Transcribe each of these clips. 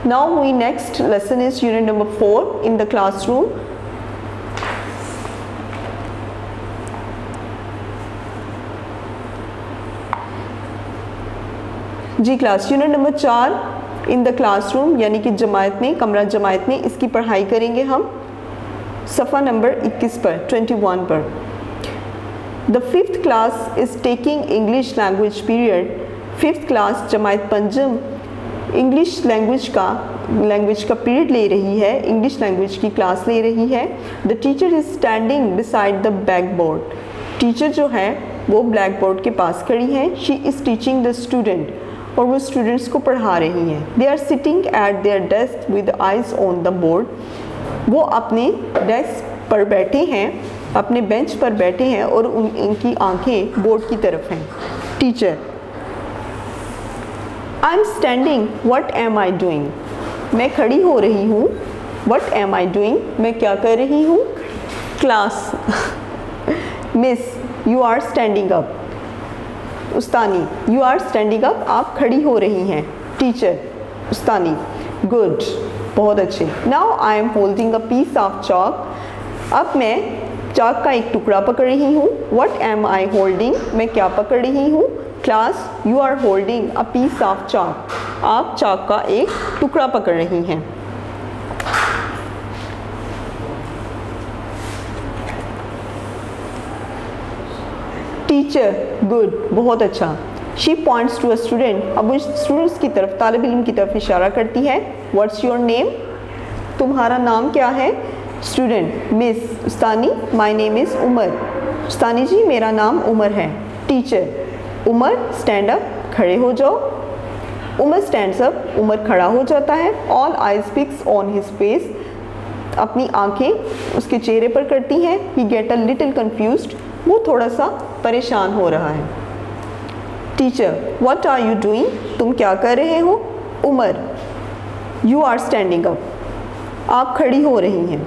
Now we next lesson is unit number 4 in the classroom. जी class unit number 4 in the classroom यानी कि जमायत में, कमरा जमायत में, इसकी पढ़ाई करेंगे हम सफ़ा नंबर 21 पर 21 पर। The 5th class is taking English language period. 5th class जमायत पंजम इंग्लिश लैंग्वेज का पीरियड ले रही है, इंग्लिश लैंग्वेज की क्लास ले रही है। The teacher is standing beside the black board. Teacher जो है वो ब्लैक बोर्ड के पास खड़ी हैं। She is teaching the student, और वो स्टूडेंट्स को पढ़ा रही हैं। They are sitting at their desk with eyes on the board. वो अपने डेस्क पर बैठे हैं, अपने बेंच पर बैठे हैं और उनकी आंखें बोर्ड की तरफ हैं। Teacher I am standing, what am I doing. मैं खड़ी हो रही हूँ। व्हाट एम आई डूइंग, मैं क्या कर रही हूँ। Class miss you are standing up. उस्तानी यू आर स्टैंडिंग अप, आप खड़ी हो रही हैं। टीचर उस्तानी गुड, बहुत अच्छे। Now I am holding a piece of chalk. अब मैं चाक का एक टुकड़ा पकड़ रही हूँ। व्हाट एम आई होल्डिंग, मैं क्या पकड़ रही हूँ। Class you are holding a piece of chalk, आप चाक का एक टुकड़ा पकड़ रही हैं। टीचर गुड, बहुत अच्छा। She points to a student, अब वो स्टूडेंट्स की तरफ, तालिब इल्म की तरफ इशारा करती है। व्हाट्स योर नेम, तुम्हारा नाम क्या है। स्टूडेंट मिस उस्तानी माय नेम इज़ उमर। उस्तानी जी मेरा नाम उमर है। टीचर उमर स्टैंड अप, खड़े हो जाओ। उमर स्टैंड्स अप, उमर खड़ा हो जाता है। All eyes fix on his face, अपनी आंखें उसके चेहरे पर करती हैं। He get a little confused, वो थोड़ा सा परेशान हो रहा है। Teacher what are you doing, तुम क्या कर रहे हो। Umar you are standing up, आप खड़ी हो रही हैं।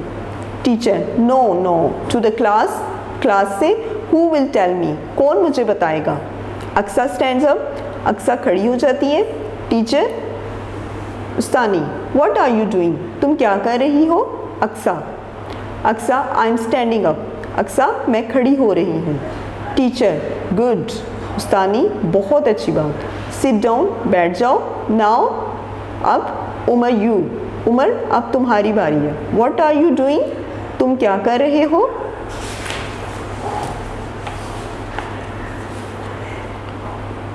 Teacher no no to the class, class से हु विल टेल मी, कौन मुझे बताएगा। अक्सा स्टैंड्स अप, अक्सा खड़ी हो जाती है। टीचर उस्तानी व्हाट आर यू डूइंग, तुम क्या कर रही हो। Aqsa I am standing up, Aqsa मैं खड़ी हो रही हूँ। टीचर गुड, उस्तानी बहुत अच्छी बात। सिट डाउन, बैठ जाओ। नाउ अब उमर अब तुम्हारी बारी है। व्हाट आर यू डूइंग, तुम क्या कर रहे हो।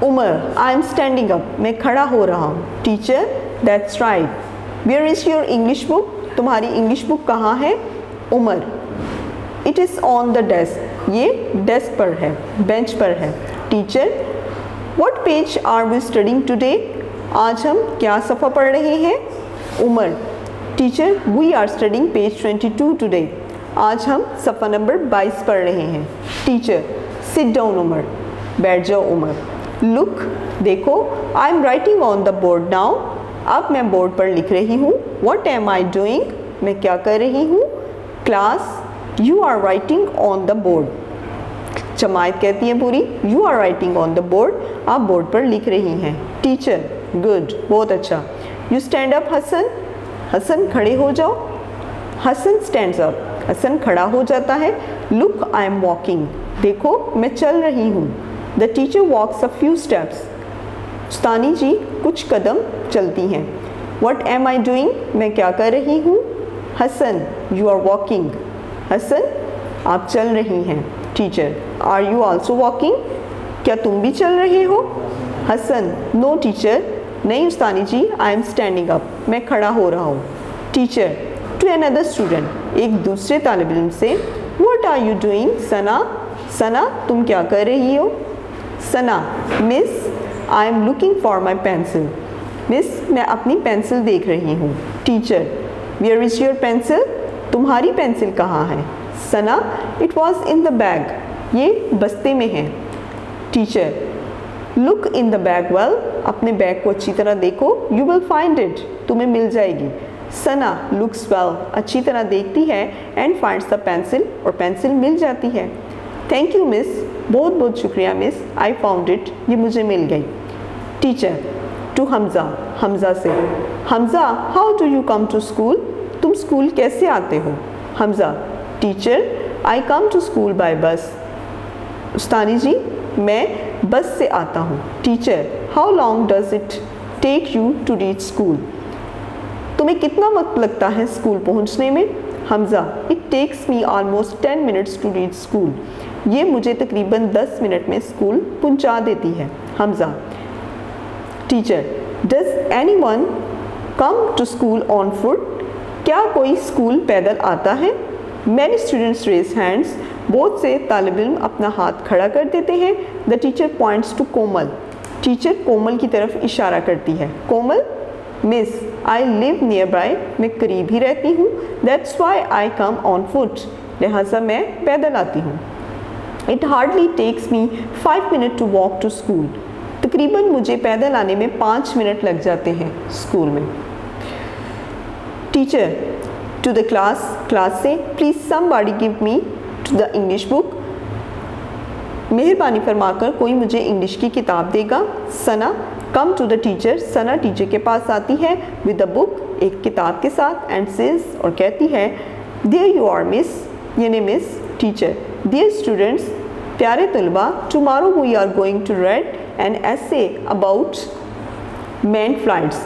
Umar I am standing up, मैं खड़ा हो रहा हूँ। Teacher that's right. Where is your English book, तुम्हारी इंग्लिश बुक कहाँ है। Umar it is on the desk, ये डेस्क पर है, बेंच पर है। Teacher what page are we studying today, आज हम क्या सफ़ा पढ़ रहे हैं। Umar teacher we are studying page 22 today, आज हम सफ़ा नंबर 22 पढ़ रहे हैं। टीचर सिट डाउन उमर, बैठ जाओ उमर। लुक देखो, I am writing on the board now, अब मैं बोर्ड पर लिख रही हूँ। व्हाट एम आई डूइंग, मैं क्या कर रही हूँ। Class you are writing on the board, जमायत कहती है पूरी you are writing on the board, आप बोर्ड पर लिख रही हैं। टीचर गुड, बहुत अच्छा। You stand up Hasan, Hasan खड़े हो जाओ। हसन स्टैंड्स अप, हसन खड़ा हो जाता है। लुक आई एम वॉकिंग, देखो मैं चल रही हूँ। The teacher walks a few steps, उस्तानी जी कुछ कदम चलती हैं। व्हाट एम आई डूइंग, मैं क्या कर रही हूँ। Hasan you are walking, Hasan आप चल रही हैं। Teacher are you also walking, क्या तुम भी चल रहे हो। हसन नो टीचर, नहीं उस्तानी जी आई एम स्टैंडिंग अप, मैं खड़ा हो रहा हूँ। टीचर टू अनदर स्टूडेंट, एक दूसरे तालिब इल्म से। What are you doing Sana, Sana तुम क्या कर रही हो। Sana miss I am looking for my pencil, miss मैं अपनी पेंसिल देख रही हूँ। Teacher where is your pencil, तुम्हारी पेंसिल कहाँ है। Sana it was in the bag, ये बस्ते में है। Teacher look in the bag well, अपने बैग को अच्छी तरह देखो। यू विल फाइंड इट, तुम्हें मिल जाएगी। सना लुक्स वेल, अच्छी तरह देखती है। एंड फाइंड्स द पेंसिल, और पेंसिल मिल जाती है। थैंक यू मिस, बहुत बहुत शुक्रिया मिस। आई फाउंड इट, ये मुझे मिल गई। टीचर टू हमज़ा, हमज़ा से। Hamza how do you come to school, तुम स्कूल कैसे आते हो। Hamza teacher I come to school by bus, उस्तानी जी मैं बस से आता हूँ। Teacher how long does it take you to reach school, तुम्हें कितना वक्त लगता है स्कूल पहुँचने में। Hamza it takes me almost 10 minutes to reach school, ये मुझे तकरीबन 10 मिनट में स्कूल पहुँचा देती है। Hamza teacher does anyone come to school on foot, क्या कोई स्कूल पैदल आता है। मैनी स्टूडेंट्स रेज हैंड्स, बहुत से तालिब इल्म अपना हाथ खड़ा कर देते हैं। The teacher points to Komal, teacher Komal की तरफ इशारा करती है। Komal miss I live nearby, मैं करीब ही रहती हूँ। That's why I come on foot, लिहाजा मैं पैदल आती हूँ। It hardly takes me 5 minute to walk to school, तकरीबन मुझे पैदल आने में 5 मिनट लग जाते हैं स्कूल में। Teacher to the class, class से please somebody give me to the English book, मेहरबानी फरमाकर कोई मुझे इंग्लिश की किताब देगा। Sana come to the teacher, Sana teacher के पास आती है विद अ बुक, एक किताब के साथ। एंड सेज और कहती है देयर यू आर मिस, यानी मिस। टीचर डियर स्टूडेंट्स, प्यारे तलबा, tomorrow we are going to read an essay about man flights,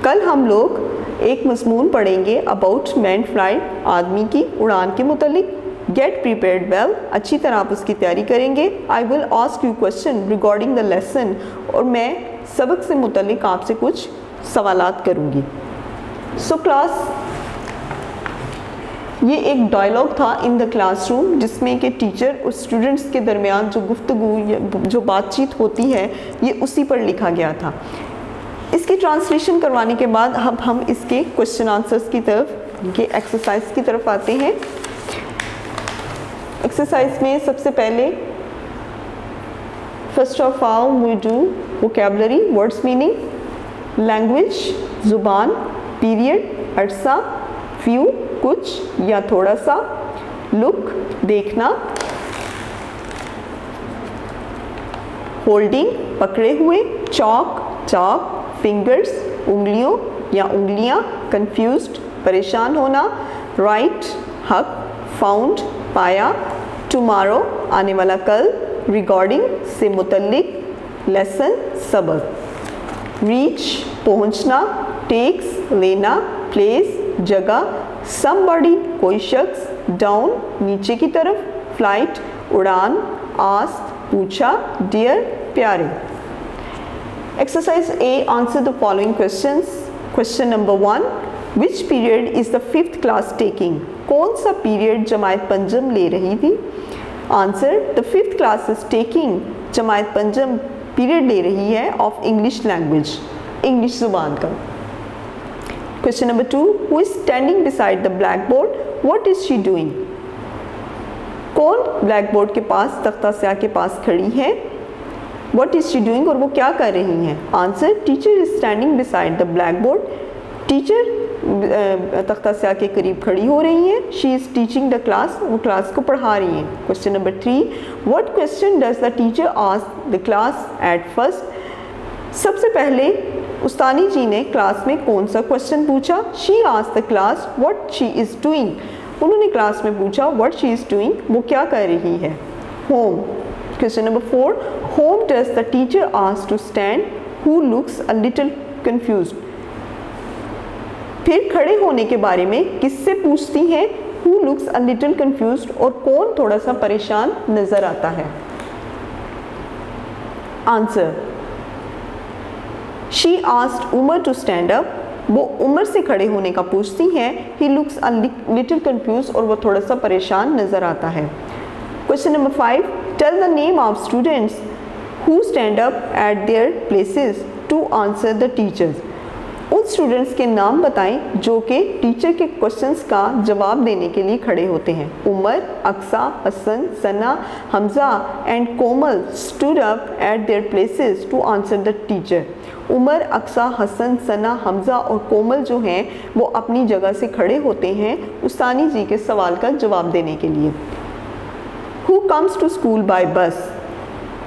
कल हम लोग एक मज़मून पढ़ेंगे अबाउट मैन फ्लाइट, आदमी की उड़ान के मुतल्लिक। गेट प्रिपेयर्ड वेल, अच्छी तरह आप उसकी तैयारी करेंगे। I will ask you question regarding the lesson, और मैं सबक से मुतल्लिक आपसे कुछ सवालात करूँगी। सो क्लास, ये एक डायलॉग था इन द क्लासरूम, जिसमें कि टीचर और स्टूडेंट्स के दरमियान जो गुफ्तगू या जो बातचीत होती है ये उसी पर लिखा गया था। इसकी ट्रांसलेशन करवाने के बाद अब हम इसके क्वेश्चन आंसर्स की तरफ, के एक्सरसाइज की तरफ आते हैं। एक्सरसाइज में सबसे पहले first of all we do vocabulary, words meaning, language ज़ुबान, पीरियड अरसा, व्यू कुछ या थोड़ा सा, लुक देखना, होल्डिंग पकड़े हुए, चॉक चाक, फिंगर्स उंगलियों या उंगलियां, कंफ्यूज्ड परेशान होना, राइट हक, फाउंड पाया, टुमारो आने वाला कल, रिगार्डिंग से मुतल्लिक, लेसन सबक, रीच पहुंचना, टेक्स लेना, प्लेस जगह, समबॉडी कोई शख्स, डाउन नीचे की तरफ, फ्लाइट उड़ान, आस्क पूछा, डियर प्यारे। Exercise A, answer the following questions. Question number 1, which period is the 5th class taking? कौन सा पीरियड जमायत पंजम ले रही थी? Answer, the 5th class is taking, जमायत पंजम पीरियड ले रही है of English language, इंग्लिश ज़ुबान का। Question number 2, who is standing beside the blackboard? What is she doing? कौन ब्लैक बोर्ड के पास, तख्ता स्याह के पास खड़ी है? What is she doing, और वो क्या कर रही हैं? Answer, teacher is standing beside the black board, teacher तख्ता स्याह के करीब खड़ी हो रही हैं। She is teaching the class, वो क्लास को पढ़ा रही हैं। Question number 3, what question does the teacher ask the class at first? सबसे पहले उस्तानी जी ने क्लास में कौन सा क्वेश्चन पूछा? She asked the class what she is doing, उन्होंने क्लास में पूछा व्हाट शी इज़ डूइंग, वो क्या कर रही है। Home. Question number 4, whom does the teacher ask to stand, who looks a little confused? फिर खड़े होने के बारे में किससे पूछती हैं? Who looks a little confused, और कौन थोड़ा सा परेशान नजर आता है? Answer, she asked Umar to stand up, वो उमर से खड़े होने का पूछती हैं। He looks a little confused, और वो थोड़ा सा परेशान नजर आता है। Question number 5, tell the name of students who stand up at their places to answer the teachers. उन स्टूडेंट्स के नाम बताएं जो कि टीचर के क्वेश्चंस का जवाब देने के लिए खड़े होते हैं। Umar, Aqsa, Hasan, Sana, Hamza and Komal stood up at their places to answer the teacher. Umar, Aqsa, Hasan, Sana, Hamza और कोमल जो हैं वो अपनी जगह से खड़े होते हैं उस्तानी जी के सवाल का जवाब देने के लिए। Who comes to school by bus?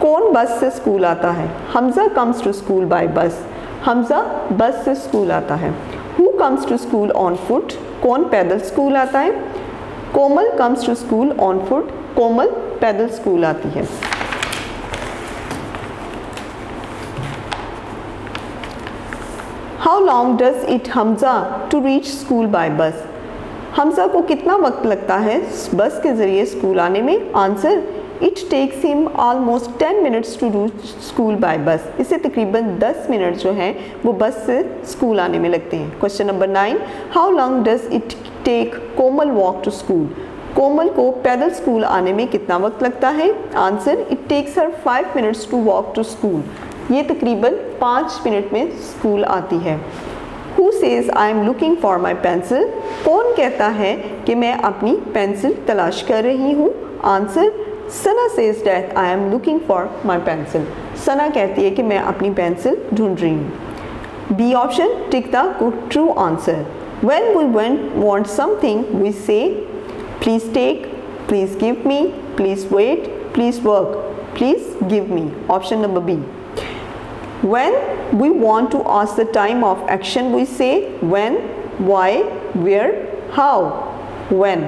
कौन बस से स्कूल आता है? Hamza comes to school by bus. Hamza bus से स्कूल आता है। Who comes to school on foot? कौन पैदल स्कूल आता है? Komal comes to school on foot. Komal पैदल स्कूल आती है। How long does it Hamza to reach school by bus? Hamza को कितना वक्त लगता है बस के ज़रिए स्कूल आने में? Answer, it takes him almost 10 minutes to reach school by bus. इसे तकरीबन 10 मिनट जो हैं वो बस से स्कूल आने में लगते हैं। Question number 9, how long does it take Komal walk to school? Komal को पैदल स्कूल आने में कितना वक्त लगता है? Answer, it takes her 5 minutes to walk to school. ये तकरीबन 5 मिनट में स्कूल आती है। Who says I am looking for my pencil? कौन कहता है कि मैं अपनी पेंसिल तलाश कर रही हूँ? Answer, Sana says that I am looking for my pencil. Sana कहती है कि मैं अपनी पेंसिल ढूंढ रही हूँ। B option, tick the true answer. When we want something, we say, please take, please give me, please wait, please work, please give me. Option number B. When we want to ask the time of action, we say when, why, where, how, when.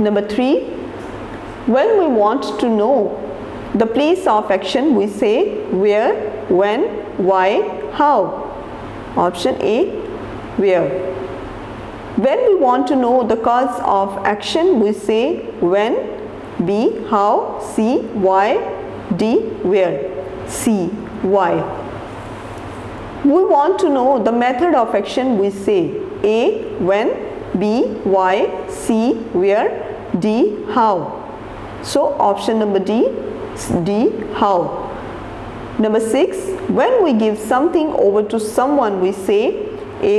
Number 3, when we want to know the place of action, we say where, when, why, how. Option A, where. When we want to know the cause of action, we say when, B, how, C, why, D, where. C, why. We want to know the method of action, we say A, when, B, why, C, where, D, how. So option number D, how. Number 6, when we give something over to someone, we say A,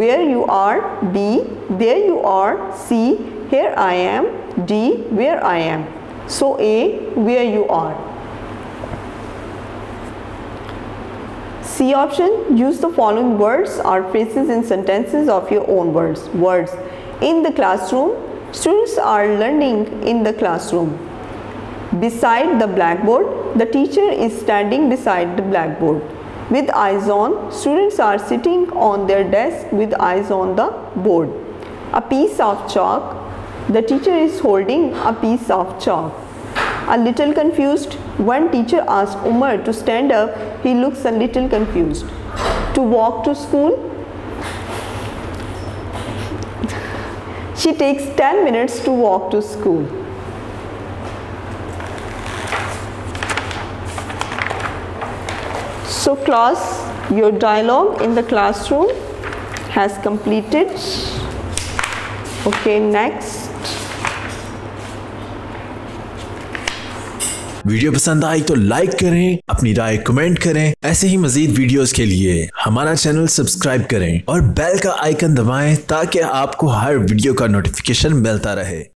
where you are, B, there you are, C, here I am, D, where I am. So A, where you are. C option, use the following words or phrases in sentences of your own words. Words. In the classroom, students are learning in the classroom. Beside the blackboard, the teacher is standing beside the blackboard. With eyes on, students are sitting on their desk with eyes on the board. A piece of chalk, the teacher is holding a piece of chalk. A little confused, when teacher asks Umar to stand up, he looks a little confused. To walk to school, she takes 10 minutes to walk to school. So class, your dialogue in the classroom has completed. Okay, next. Video पसंद आई तो like करें, अपनी राय comment करें। ऐसे ही मजीद videos के लिए हमारा channel subscribe करें और बेल का आइकन दबाएं ताकि आपको हर वीडियो का नोटिफिकेशन मिलता रहे।